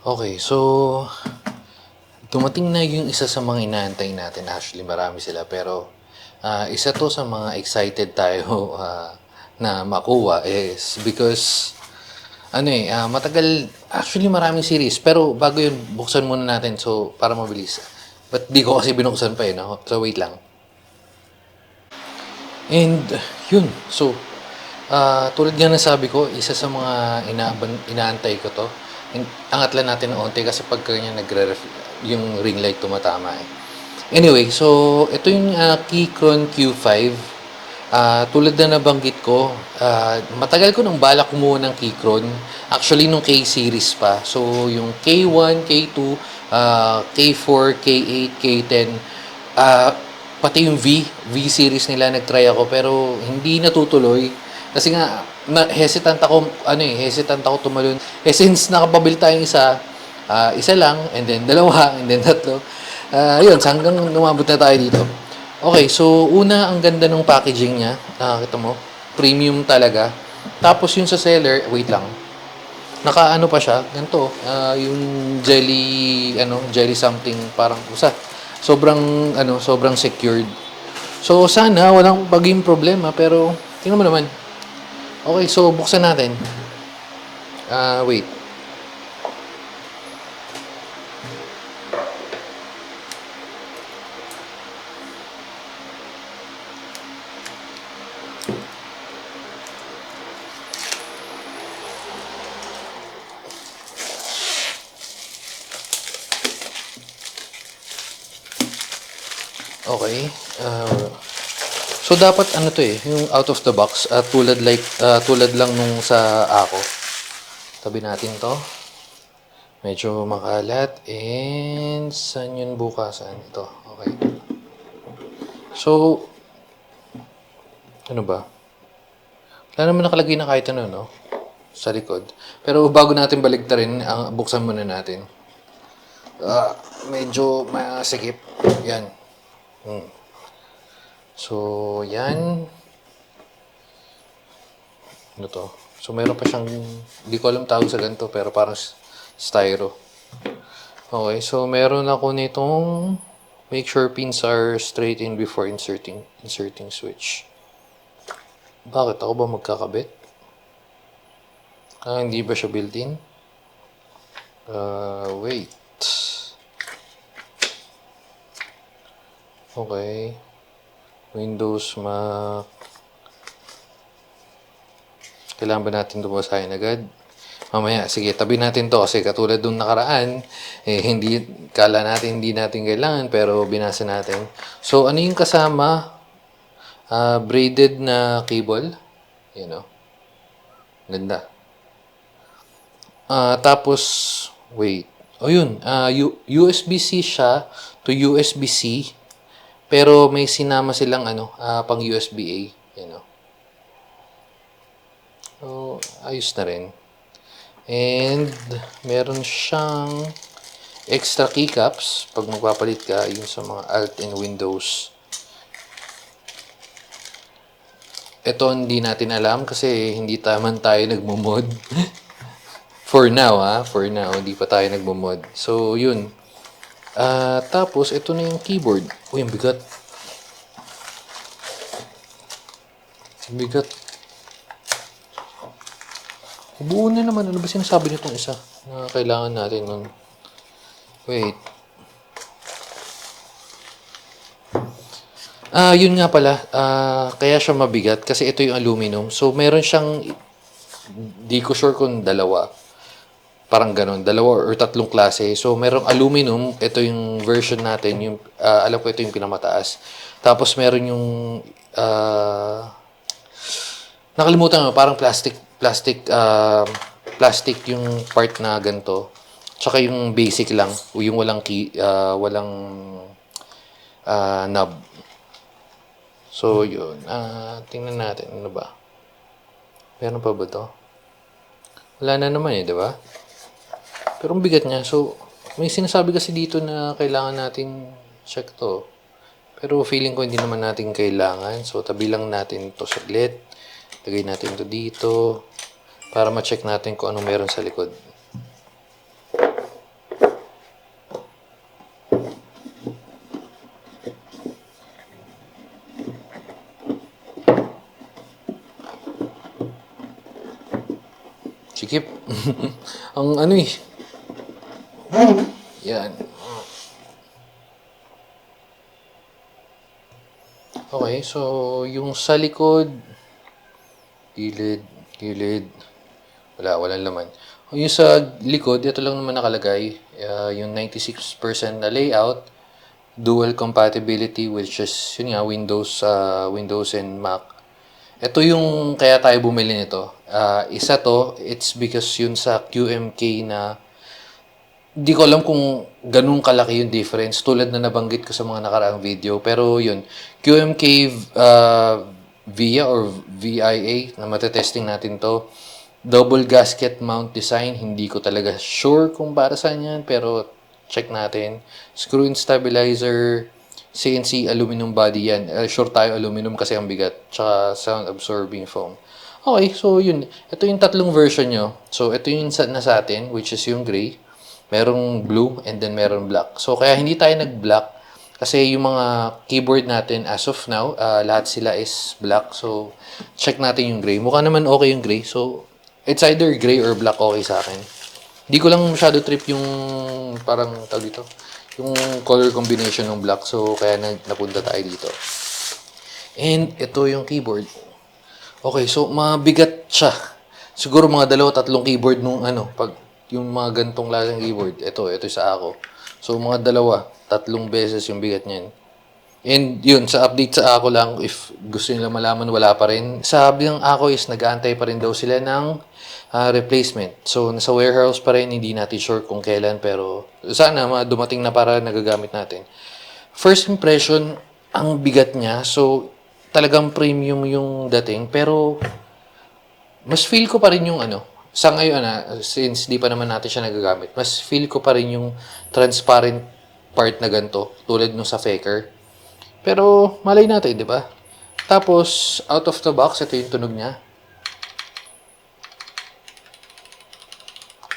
Okay, so dumating na yung isa sa mga inaantay natin. Actually, marami sila. Pero isa to sa mga excited tayo na makuha is because matagal, actually maraming series. Pero bago yun, buksan muna natin so para mabilis. But di ko kasi binuksan pa no? So wait lang. And yun, so tulad nga ng sabi ko, isa sa mga inaantay ko to. Angat lang natin ng onte kasi pag kanya yung ring light tumatama eh. Anyway, so ito yung Keychron Q5. Tulad na nabanggit ko, matagal ko nang balak kumuha ng Keychron. Actually, nung K-series pa. So, yung K1, K2, K4, K8, K10, pati yung V series nila nag-try ako pero hindi natutuloy. Kasi nga, hesitant ako tumalon. Since nakapabili tayong isa lang, and then dalawa, and then tatlo. Yun, hanggang lumabot na tayo dito. Okay, so una, ang ganda ng packaging niya. Kita mo, premium talaga. Tapos yung sa seller, wait lang. Nakaano pa siya, ganito, yung jelly something parang usa. Sobrang secured. So sana walang maging problema pero tingnan mo naman. Okay, so buksan natin. Wait. Okay. So dapat ano to yung out of the box tulad lang nung sa ako. Tabi natin to. Medyo makalat and saan yun bukasan ito. Okay. So ano ba? Wala naman nakalagay na kahit ano, no? Sa likod. Pero bago natin baligtarin, buksan muna natin. Medyo masikip. Yan. So, yan. Ano to? So, meron pa siyang, hindi ko alam tawag sa ganito, pero parang styro. Okay, so meron ako nitong make sure pins are straight in before inserting switch. Bakit? Ako ba magkakabit? Hindi ba siya built-in? Wait. Okay. Windows, Mac. Kailangan ba natin basahin agad? Mamaya, sige, tabi natin to kasi katulad nung nakaraan, kala natin hindi natin kailangan pero binasa natin. So, ano yung kasama? Braided na cable. Ganda. Tapos, wait. Yun. USB-C siya to USB-C. Pero may sinama silang pang USB-A. So, ayos na rin. And, meron siyang extra keycaps pag magpapalit ka yung sa mga Alt and Windows. Ito hindi natin alam kasi hindi tayo nagmo-mod. For now, hindi pa tayo nagmo-mod. So, yun. Tapos, ito na yung keyboard. Uy, ang bigat. Bigat. Buo na naman. Ano ba sinasabi nitong isa? Na kailangan natin nun. Wait. Yun nga pala. Kaya siya mabigat kasi ito yung aluminum. So, meron siyang, di ko sure kung dalawa. Parang ganun. Dalawa or tatlong klase. So, merong aluminum. Ito yung version natin. Alam ko ito yung pinamataas. Tapos, meron yung nakalimutan mo. Parang plastic yung part na ganito. Tsaka yung basic lang. Yung walang knob. So, yun. Tingnan natin. Ano ba? Meron pa ba to? Wala na naman di ba? Pero ang bigat niya. So, may sinasabi kasi dito na kailangan natin check to. Pero feeling ko hindi naman natin kailangan. So, tabi lang natin to saglit. Lagay natin to dito. Para ma-check natin kung anong meron sa likod. sikip. Ang ano eh. Yan. Okay, so yung sa likod, gilid, gilid, walang laman. Yung sa likod, ito lang naman nakalagay, yung 96% na layout, dual compatibility, which is, yun nga, Windows and Mac. Ito yung kaya tayo bumili nito. Isa to, it's because yun sa QMK na di ko alam kung ganun kalaki yung difference tulad na nabanggit ko sa mga nakaraang video. Pero yun, QMK VIA or VIA na matetesting natin to. Double gasket mount design, hindi ko talaga sure kung para saan yan, pero check natin. Screw-in stabilizer, CNC aluminum body yan. Sure tayo aluminum kasi ang bigat. Tsaka sound absorbing foam. Okay, so yun. Ito yung tatlong version nyo. So ito yung nasa atin, which is yung gray. Merong blue and then meron black. So kaya hindi tayo nag-black kasi yung mga keyboard natin as of now, lahat sila is black. So check natin yung gray. Mukha naman okay yung gray. So it's either gray or black okay sa akin. Hindi ko lang masyado trip yung parang tawag dito, yung color combination ng black. So kaya napunta tayo dito. And ito yung keyboard. Okay, so mabigat siya. Siguro mga 2-3 keyboard nung pag yung mga gantong lasang keyboard. Ito sa ako. So mga 2-3 beses yung bigat niyan. And yun, sa update sa ako lang, if gusto nila malaman, wala pa rin. Sabi ng ako is nag-aantay pa rin daw sila ng replacement. So nasa warehouse pa rin, hindi natin sure kung kailan, pero sana dumating na para nagagamit natin. First impression, ang bigat niya. So talagang premium yung dating, pero mas feel ko pa rin yung sa ngayon since di pa naman natin siya nagagamit, mas feel ko pa rin yung transparent part na ganito, tulad nung sa Faker. Pero malay natin, di ba? Tapos, out of the box, ito yung tunog niya.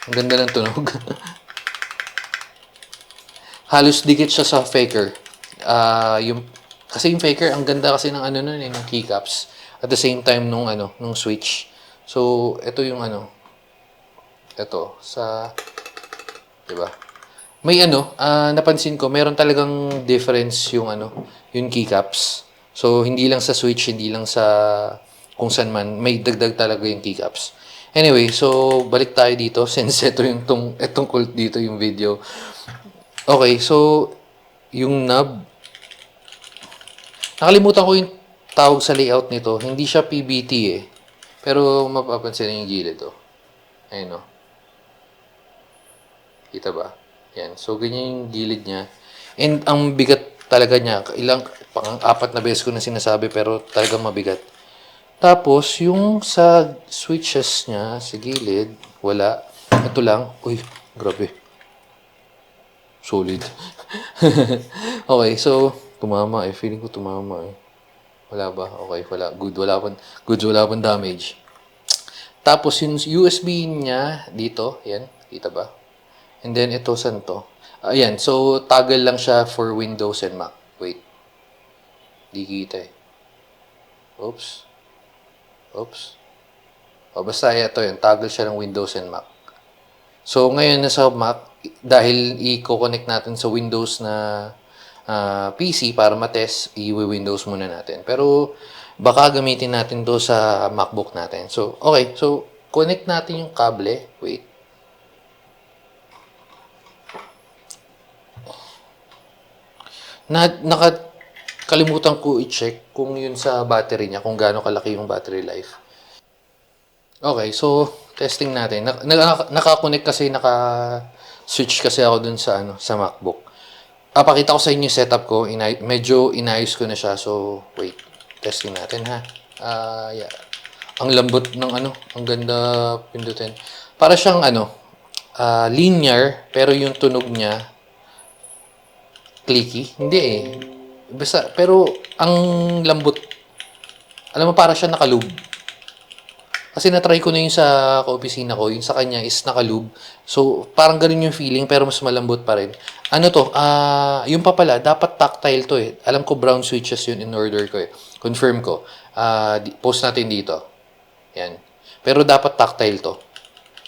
Ang ganda ng tunog. Halos dikit siya sa Faker. Kasi yung Faker, ang ganda kasi ng ng keycaps. At the same time nung switch. So, ito yung ito sa, di ba? May napansin ko, meron talagang difference yung yung keycaps. So hindi lang sa switch, hindi lang sa kung saan man, may dagdag talaga yung keycaps. Anyway, so balik tayo dito since ito yung etong cool dito yung video. Okay, so yung knob, nakalimutan ko yung tawag sa layout nito. Hindi siya PBT eh. Pero mapapansin yung gilid Ayun Kita ba? Yan. So, ganyan yung gilid niya. And ang bigat talaga niya. Pang-4 na beses ko na sinasabi pero talagang mabigat. Tapos, yung sa switches niya, sa gilid, wala. Ito lang. Uy, grabe. Solid. Okay, so, tumama eh. Feeling ko tumama eh. Wala ba? Okay, wala. Good, wala pang damage. Tapos, yung USB niya, dito. Yan. Kita ba? And then, ito, saan to? Ayan, so, toggle lang siya for Windows and Mac. Wait. Di kita eh. Oops. Basta ito yun. Toggle siya ng Windows and Mac. So, ngayon nasa Mac, dahil i-connect natin sa Windows na PC para matest, i-Windows muna natin. Pero, baka gamitin natin to sa MacBook natin. So, okay. So, connect natin yung kable. Wait. Nakalimutan ko i-check kung yun sa battery niya, kung gaano kalaki yung battery life. Okay, so testing natin. Naka-connect kasi, naka-switch kasi ako dun sa sa MacBook. Pakita ko sa inyo yung setup ko. Medyo inayos ko na siya. So, wait. Testing natin ha. Yeah. Ang lambot ng ang ganda pindutin. Para siyang linear, pero yung tunog niya clicky? Hindi eh. Basta, pero ang lambot. Alam mo, para siya nakalub. Kasi na-try ko na yung sa ka-opisina ko. Yung sa kanya is nakalub. So, parang ganun yung feeling, pero mas malambot pa rin. Yung pa pala, dapat tactile to eh. Alam ko brown switches yun in order ko eh. Confirm ko. Post natin dito. Yan. Pero dapat tactile to.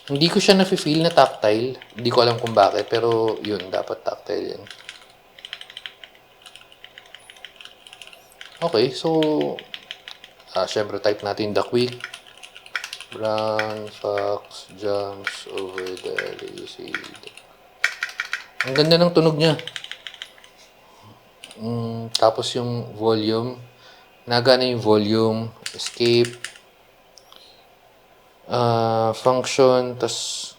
Hindi ko siya nafe-feel na tactile. Hindi ko alam kung bakit, pero yun, dapat tactile yan. Okay, so, syempre type natin the quick. Brown fox jumps over the lazy. Ang ganda ng tunog niya. Tapos yung volume. Nagana yung volume. Escape. Function. Tas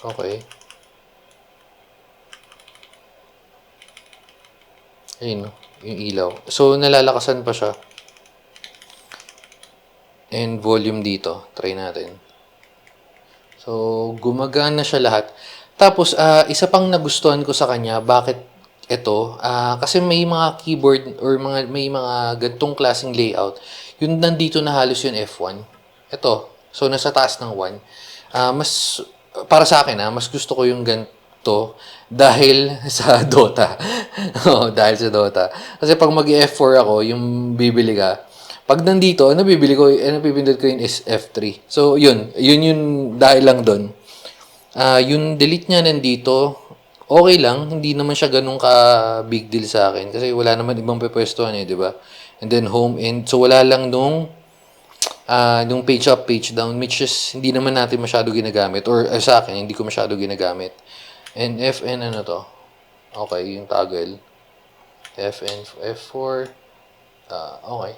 okay. Ayun, no? Yung ilaw. So, nalalakasan pa siya. And volume dito. Try natin. So, gumagana siya lahat. Tapos, isa pang nagustuhan ko sa kanya, bakit ito? Kasi may mga keyboard or may mga gantong klaseng layout. Yung nandito na halos yung F1. Ito. So, nasa taas ng 1. Mas, para sa akin, mas gusto ko yung ganito dahil sa Dota. Oo, dahil sa Dota. Kasi pag mag-F4 ako, yung bibili ka, pag nandito, napipindot ko yung is F3. So, yun yung dahil lang doon. Yung delete niya nandito, okay lang. Hindi naman siya ganun ka big deal sa akin. Kasi wala naman ibang pepwestuhan di ba? And then home and so wala lang nung page up, page down, which is hindi naman natin masyado ginagamit. Or sa akin, hindi ko masyado ginagamit. And FN, ano to? Okay, yung toggle. FN, F4. Okay.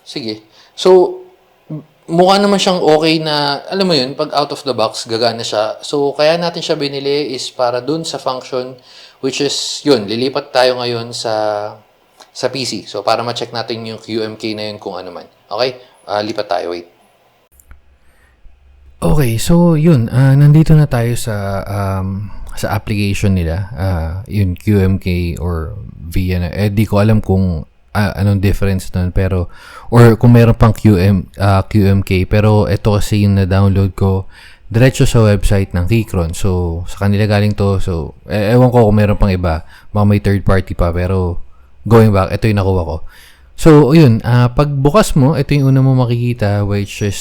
Sige. So, mukha naman siyang okay na, alam mo yun, pag out of the box, gagana siya. So, kaya natin siya binili is para dun sa function, which is, yun, lilipat tayo ngayon sa PC. So, para ma-check natin yung QMK na yun kung ano man. Okay? Lipat tayo, wait. Okay, so yun, nandito na tayo sa application nila, yun QMK or VN. Di ko alam kung anong difference nun, pero or kung meron pang QMK, pero ito kasi yung na-download ko diretso sa website ng Keychron. So sa kanila galing to. So ewan ko kung meron pang iba, baka may third party pa, pero going back, ito yung nakuha ko. So yun, pag bukas mo, ito yung una mo makikita, which is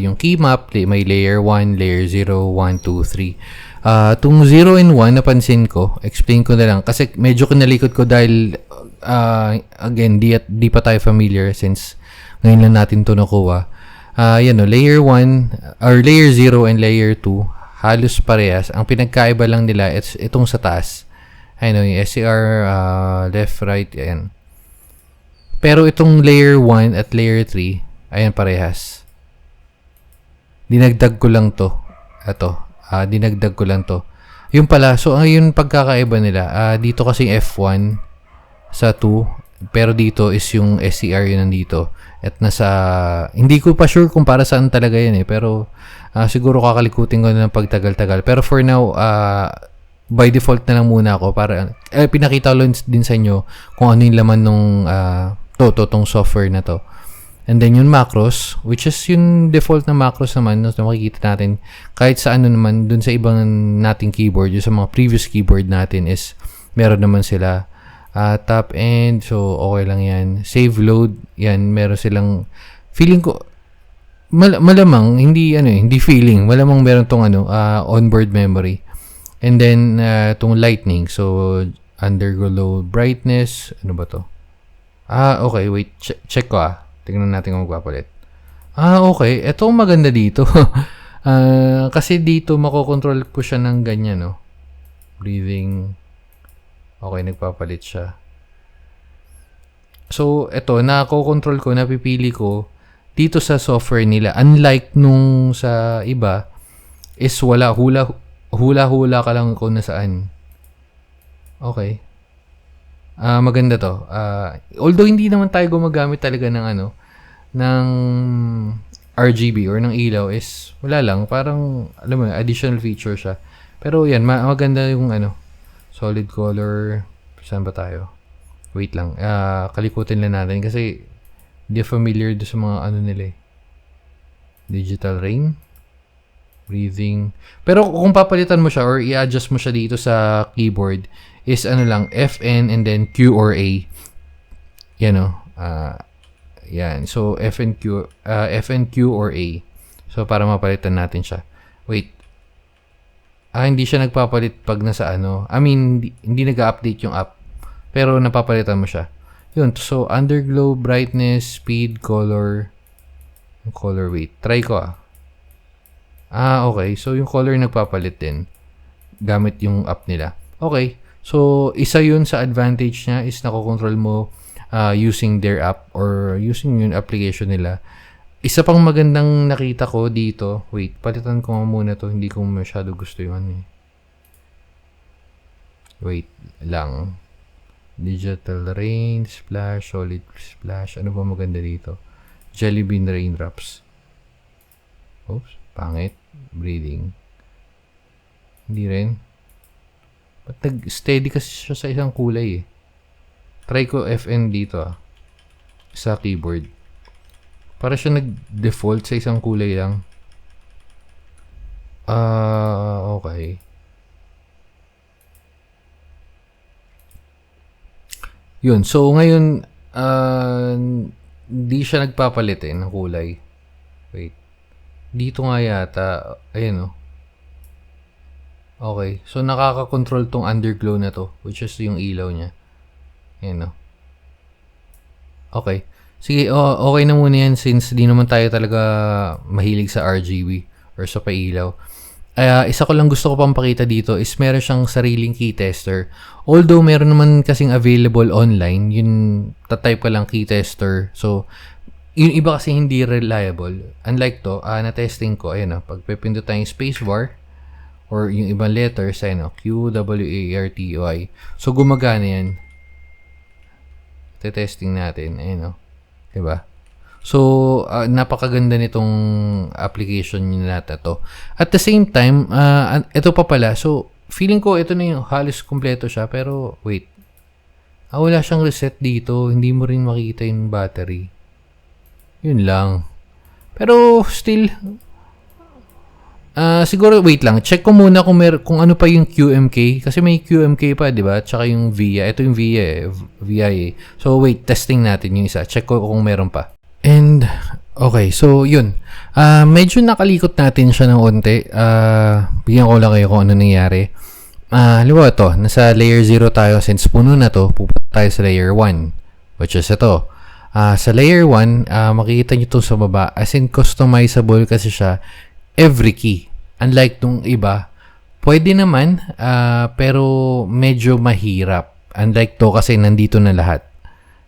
yung key map. May layer 1, layer 0, 1, 2, 3. Tung 0 and 1, napansin ko, explain ko na lang kasi medyo kinalikot ko dahil again, di pa tayo familiar since ngayon lang natin to nakuha. Yan, layer 1 or layer 0 and layer 2 halos parehas. Ang pinagkaiba lang nila itong sa taas. Ayun, yung SCR left, right, ayan. Pero itong layer 1 at layer 3, ayan, parehas. Dinagdag ko lang to. Dinagdag ko lang to. Yung pala, so ayun pagkakaiba nila. Dito kasi F1 sa 2, pero dito is yung SCR yun nandito. At hindi ko pa sure kung para saan talaga yan pero siguro kakalikutin ko na ng pagtagal-tagal. Pero for now, by default na lang muna ako para pinakita ko din sa inyo kung ano yung laman nung tong software na to. And then yung macros, which is yung default na macros naman na makikita natin kahit sa ano naman dun sa ibang nating keyboard, yung sa mga previous keyboard natin is meron naman sila. Top end, so okay lang yan. Save load, yan, meron silang feeling ko malamang hindi feeling, malamang meron tong onboard memory. And then tong lightning, so undergo low brightness, ano ba to? Okay, wait, check ko tingnan natin kung magpapalit. Okay, eto maganda dito. Kasi dito makokontrol ko siya ng ganyan, no? Breathing. Okay, nagpapalit siya. So, eto, nakokontrol ko, napipili ko dito sa software nila. Unlike nung sa iba, is wala, hula-hula ka lang kung nasaan. Okay. Maganda to. Although hindi naman tayo gumagamit talaga ng RGB or ng ilaw, is wala lang, parang alam mo, additional feature siya. Pero yan, maganda yung solid color. Saan ba tayo? Wait lang. Kalikutin lang natin kasi hindi familiar do sa mga nila Digital rain. Breathing. Pero kung papalitan mo siya or i-adjust mo siya dito sa keyboard is lang, FN and then Q or A. Yan yan. So, FN, Q or A. So, para mapalitan natin siya. Wait. Hindi siya nagpapalit pag nasa ano. I mean, hindi nag-update yung app. Pero napapalitan mo siya. Yun. So, underglow, brightness, speed, color. Yung color, wait. Try ko okay. So, yung color nagpapalit din. Gamit yung app nila. Okay. So, isa yun sa advantage niya is nakokontrol mo using their app or using yung application nila. Isa pang magandang nakita ko dito. Wait, palitan ko muna to. Hindi ko masyado gusto yun Wait lang. Digital rain, splash, solid splash. Ano ba maganda dito? Jelly bean raindrops. Oops, pangit. Breathing. Hindi rin. Ba't nag-steady kasi siya sa isang kulay Try ko FN dito sa keyboard. Para siya nag-default sa isang kulay lang. Okay. Yun. So, ngayon, hindi siya nagpapalit ng kulay. Wait. Dito nga yata. Ayan Okay. So, nakaka-control tong underglow na to, which is yung ilaw niya. Ayan Okay. Sige, okay na muna yan since di naman tayo talaga mahilig sa RGB or sa pailaw. Isa ko lang gusto ko pang pakita dito is meron siyang sariling key tester. Although meron naman kasing available online, yun tatype ka lang key tester. So, yung iba kasi hindi reliable. Unlike to, na-testing ko, pag pipindot tayong spacebar or yung ibang letters, Q, W, A, R, T, O, I. So, gumagana yan. Testing natin, diba? So, napakaganda nitong application natin to. At the same time, ito pa pala. So, feeling ko ito na yung halos kompleto siya. Pero, wait. Wala siyang reset dito. Hindi mo rin makita yung battery. Yun lang. Pero, still, siguro, wait lang. Check ko muna kung ano pa yung QMK. Kasi may QMK pa, di ba? Tsaka yung VIA. Ito yung VIA. So, wait. Testing natin yung isa. Check ko kung meron pa. And, okay. So, yun. Medyo nakalikot natin siya ng onte. Bigyan ko lang kayo kung ano nangyari. Halimbawa ito. Nasa layer 0 tayo. Since puno na to, pupunta tayo sa layer 1. Which is ito. Sa layer 1, makikita nyo ito sa baba. As in, customizable kasi siya every key. Unlike nung iba, pwede naman, pero medyo mahirap. Unlike to kasi nandito na lahat.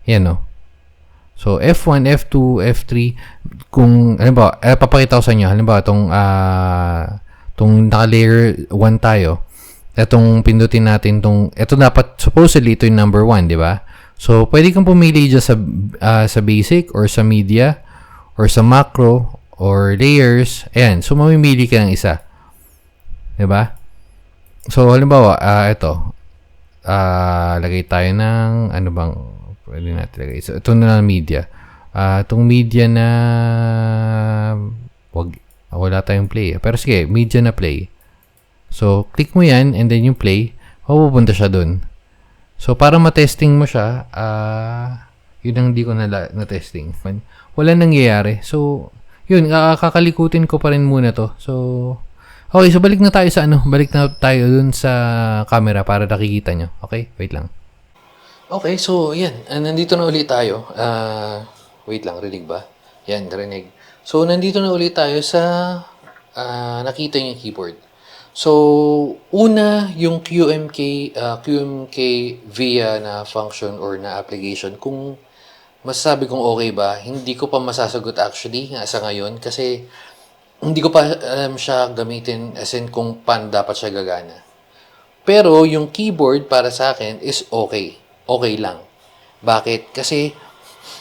Yan So, F1, F2, F3, kung, halimbawa, papakita ko sa inyo, halimbawa, itong naka-layer 1 tayo, itong pindutin natin, ito dapat, supposedly, ito yung number 1, di ba? So, pwede kang pumili dyan sa basic, or sa media, or sa macro, or layers. Ayan. So, mamimili ka ng isa. Diba? So, halimbawa, ito. Lagay tayo ng, ano bang, pwede natin lagay. So, ito na lang media. Itong media na, wala tayong play. Pero sige, media na play. So, click mo yan, and then yung play, mapupunta siya dun. So, para ma-testing mo siya, yun ang hindi ko na-testing. Wala nangyayari. So, yun, kakalikutin ko pa rin muna to. So, okay, so balik na tayo sa balik na tayo dun sa camera para nakikita nyo. Okay, wait lang. Okay, so yan, nandito na ulit tayo. Wait lang, rinig ba? Yan, rinig. So, nandito na ulit tayo sa nakita yung keyboard. So, una, yung QMK via na function or na application, kung masasabi kong okay ba, hindi ko pa masasagot actually sa ngayon kasi hindi ko pa alam siya gamitin as in kung paano dapat siya gagana. Pero yung keyboard para sa akin is okay. Okay lang. Bakit? Kasi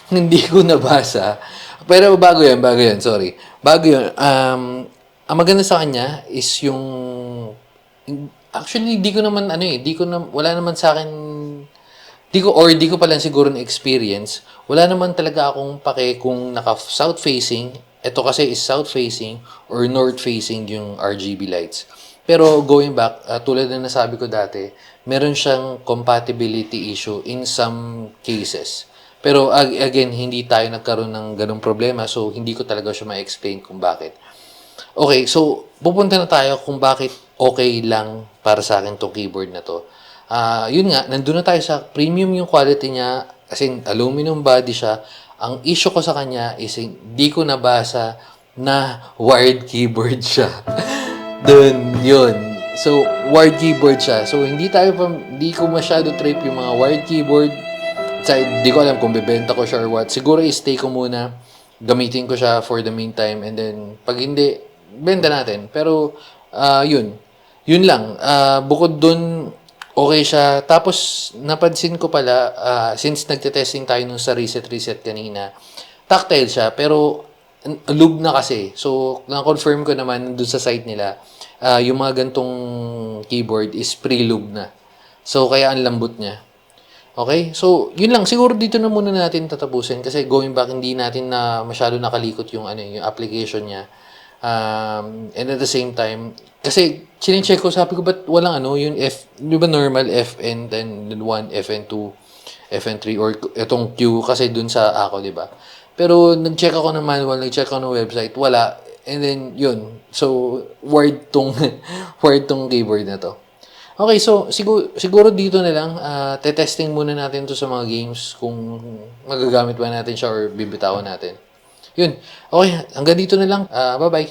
hindi ko nabasa. Pero bago yan, sorry. Bago yun, ang maganda sa kanya is yung actually di ko naman wala naman sa akin di ko pa lang siguro na experience. Wala naman talaga akong pake kung naka south facing. Ito kasi is south facing or north facing yung RGB lights. Pero going back, tulad na nasabi ko dati, meron siyang compatibility issue in some cases. Pero again, hindi tayo nagkaroon ng ganung problema, so hindi ko talaga siya ma-explain kung bakit. Okay, so pupunta na tayo kung bakit okay lang para sa akin 'tong keyboard na 'to. Yun nga, nandun na tayo sa premium yung quality niya, as in aluminum body siya. Ang issue ko sa kanya is hindi ko nabasa na wired keyboard siya. Dun, yun. So, wired keyboard siya. So, hindi ko masyado trip yung mga wired keyboard. Sa, di ko alam kung bebenta ko siya or what. Siguro i-stay ko muna. Gamitin ko siya for the meantime. And then, pag hindi, benta natin. Pero, yun. Yun lang. Bukod dun, okay siya. Tapos, napansin ko pala, since nagte-testing tayo nung sa reset kanina, tactile siya. Pero, lube na kasi. So, na-confirm ko naman dun sa site nila, yung mga gantong keyboard is pre-lube na. So, kaya ang lambot niya. Okay? So, yun lang. Siguro dito na muna natin tatapusin kasi going back, hindi natin na masyado nakalikot yung, yung application niya. And at the same time, kasi chinecheck ko, sabi ko, ba't walang yung di ba normal FN, then 1, FN2, FN3, or itong Q kasi dun sa ako, di ba? Pero nag-check ako ng manual, nag-check ako ng website, wala. And then, yun. So, wired tong, wired tong keyboard na to. Okay, so siguro dito na lang, te-testing muna natin to sa mga games kung magagamit ba natin siya or bibitawan natin. Yun. Okay, hanggang dito na lang. Bye-bye.